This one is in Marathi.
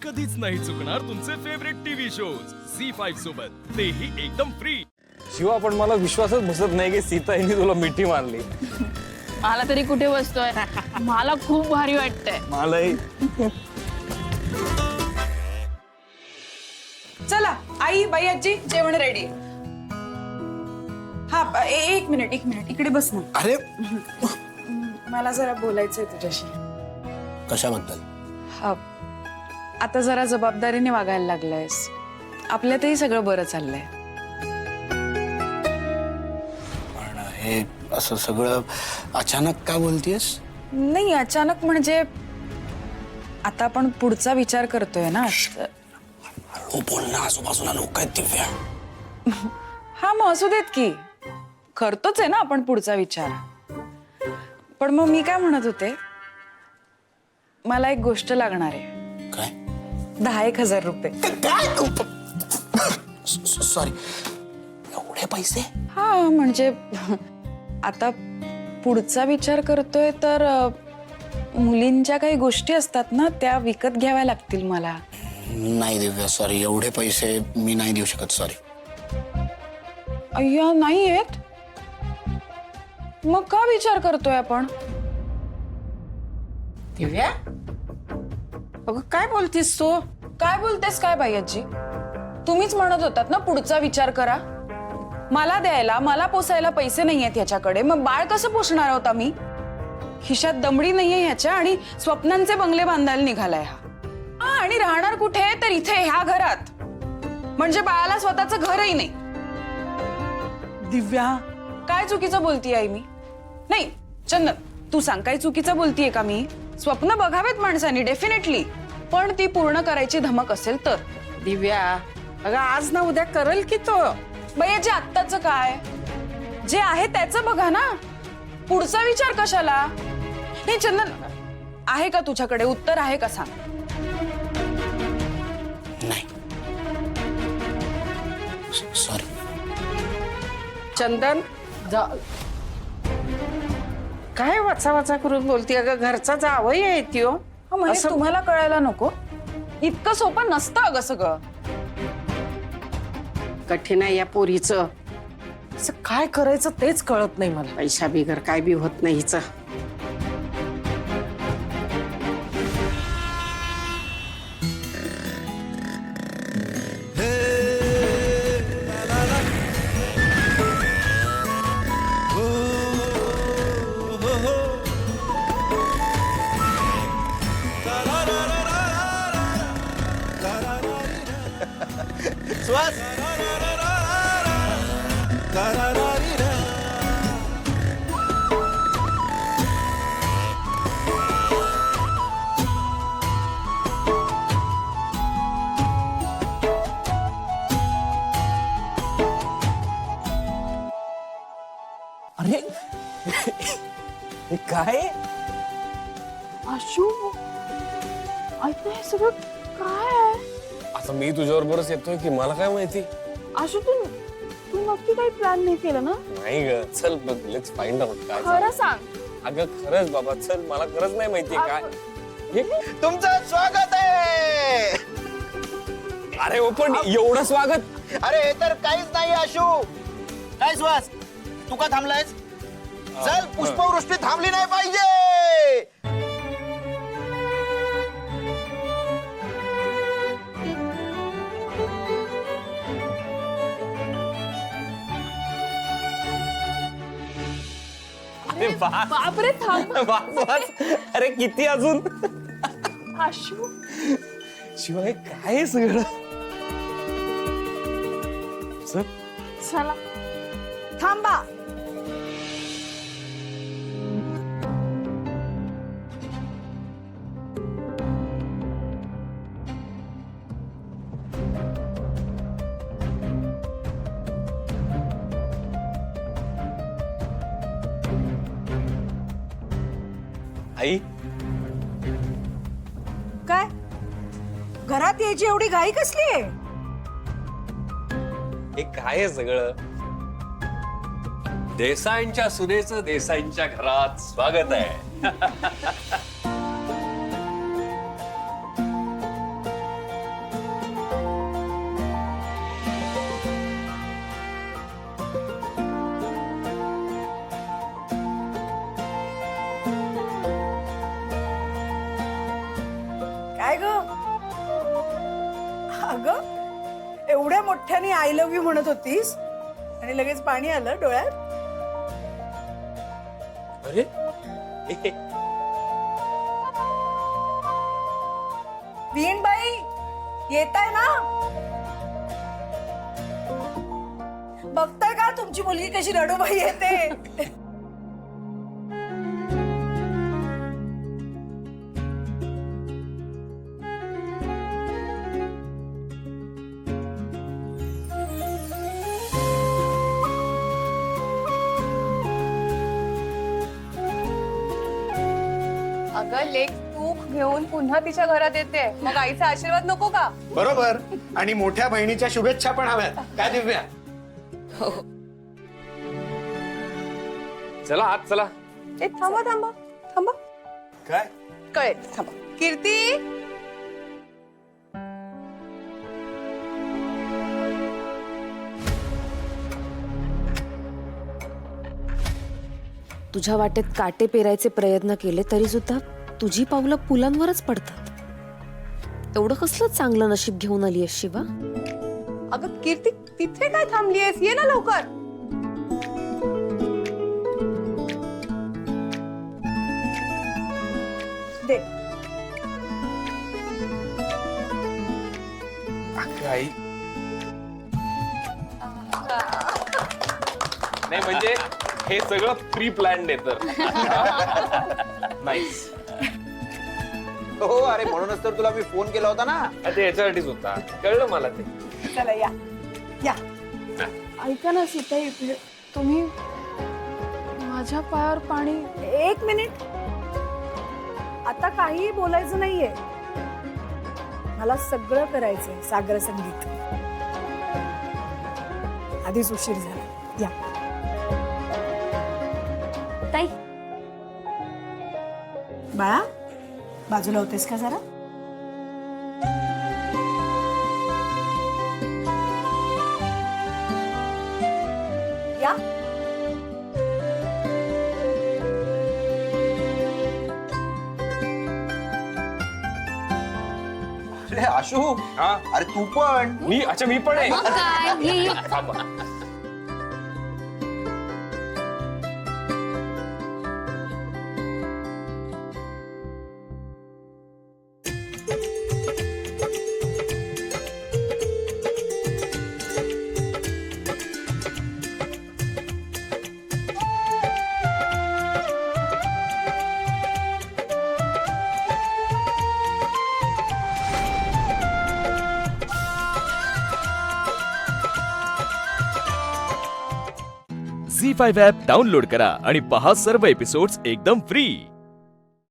कधीच नाही चुकणार तुमचे फेवरेट टीव्ही शोज झी5 सोबत, तेही एकदम फ्री। शिवा, पण मला विश्वासच बसत नाही की सीता यांनी तुला मिठी मारली। मला तरी कुठे बसतोय, मला खूप भारी वाटतंय। मलाही। चला आई बाई आजी जेवण रेडी। हा एक मिनिट इकडे बस ना। अरे मला जरा बोलायचंय तुझ्याशी। कशाबद्दल? हा, आता जरा जबाबदारीने वागायला लागलायस, आपल्यातही सगळं बरं चाललंय। पण हे असं सगळं अचानक का बोलतेस? नाही अचानक म्हणजे आता आपण पुढचा विचार करतोय ना। हळू बोल ना, आजूबाजूला लोक आहेत दिव्या। हा मग असू देत की, करतोच आहे ना आपण पुढचा विचार। पण मग मी काय म्हणत होते, मला एक गोष्ट लागणार आहे। काय? 10,000 रुपये। काय? सॉरी, एवढे पैसे? हा म्हणजे आता पुढचा विचार करतोय तर मुलींच्या काही गोष्टी असतात ना, त्या विकत घ्याव्या लागतील मला। नाही दिव्या, सॉरी, एवढे पैसे मी नाही देऊ शकत, सॉरी। अय्या नाही आहेत, मग का विचार करतोय आपण? दिव्या, अगं काय बोलतीस तू? काय बोलतेस काय बाई आजी? तुम्हीच म्हणत होतात ना पुढचा विचार करा। मला द्यायला, मला पोसायला पैसे नाहीयेत ह्याच्याकडे, मग बाळ कसं पोषणार होता मी? खिशात दमडी नाहीये ह्याच्या आणि स्वप्नांचे बंगले बांधायला निघालाय हा। आणि राहणार कुठे? तर इथे ह्या घरात, म्हणजे बाळाला स्वतःचं घरही नाही। दिव्या, काय चुकीचं बोलतीये आई मी? नाही चंदन, तू सांग, काय चुकीचं बोलतीये का मी? स्वप्न बघावेत माणसाने डेफिनेटली, पण ती पूर्ण करायची धमक असेल तर। दिव्या, अगं आज ना उद्या करल की तो। बयाचे आत्ताचं काय, जे आहे त्याचं बघा ना, पुढचा विचार कशाला? हे चंदन, आहे का तुझ्याकडे उत्तर आहे का सांग? नाही, सॉरी। चंदन, काय वाचा वाचा करून बोलती? अगं घरचा जावई आहे त्यो। म्हणजे तुम्हाला कळायला नको, इतकं सोपं नसतं अगं सगळं। कठीण आहे या पोरीचं, असं काय करायचं तेच कळत नाही मला। पैसा बिगर काय बी होत नाही हिचं। सुहास, अरे हे काय? आशू, ऐक ना, हे सगळं काय आहे? आता मी तुझ्याबरोबरच येतोय की मला काय माहिती? आशू, तू नक्की काही प्लॅन नाही केलं ना? नाही ग, चल बघ, लेट्स फाइंड आउट काय खरं झालं. सांग। अगं खरंच बाबा, चल, मला खरंच नाही माहिती काय हे. तुमचं स्वागत आहे। अरे हो, पण एवढं स्वागत? अरे हे तर काहीच नाही आशू। काय सुहास, तू का थांबलायस? चल, पुष्पवृष्टी थांबली नाही पाहिजे। अरे बापरे, थांब वाच, अरे किती अजून? आशू। शिवाय काय आहे सगळं? चल. चला थांबा, आई, काय घरात यायची एवढी घाई कसली आहे? हे काय आहे सगळं? देसाईंच्या सुनेचं देसाईंच्या घरात स्वागत आहे। अगं एवढ्या मोठ्याने आय लव्ह यू म्हणत होतीस आणि लगेच पाणी आलं डोळ्यात. अरे वीणबाई येत आहे ना? बघताय का तुमची मुलगी कशी रडूबाई येते. अगं लेक तूक घेऊन पुन्हा तिच्या घरात येते, मग आईचा आशीर्वाद नको का? बरोबर. आणि मोठ्या बहिणीच्या शुभेच्छा पण हव्यात. काय दिव्या? चला आत चला. ए थांबा थांबा थांबा, काय? कळेल थांबा. कीर्ती तुझ्या वाटेत काटे पेरायचे प्रयत्न केले तरी सुद्धा तुझी पावलं पुलांवरच पडतात. एवढं कसलं चांगलं नशीब घेऊन आली आहेस शिवा? अगं कीर्ती तिथे काय थांबलीयस, ये ना लवकर. दे. आई नाही म्हणजे हे सगळं प्री प्लॅन्ड आहे तर. नाईस. हो, अरे म्हणूनच तर तुला मी फोन केला होता ना. ते याच्यासाठीच होता, कळलं मला ते. चला या या. ऐका ना सीताई, तुम्ही माझ्या पायावर पाणी. एक मिनिट, आता काहीही बोलायचं नाहीये. मला सगळं करायचंय सागर संगीत. आधीच उशीर झाला. या ताई बाळा, बाजूला होतेस का जरा? या. अरे आशू, हा अरे तू पण. मी अच्छा मी पण आहे. काय ये ये. थांबा. झी5 ॲप डाउनलोड करा आणि पहा सर्व एपिसोड्स एकदम फ्री.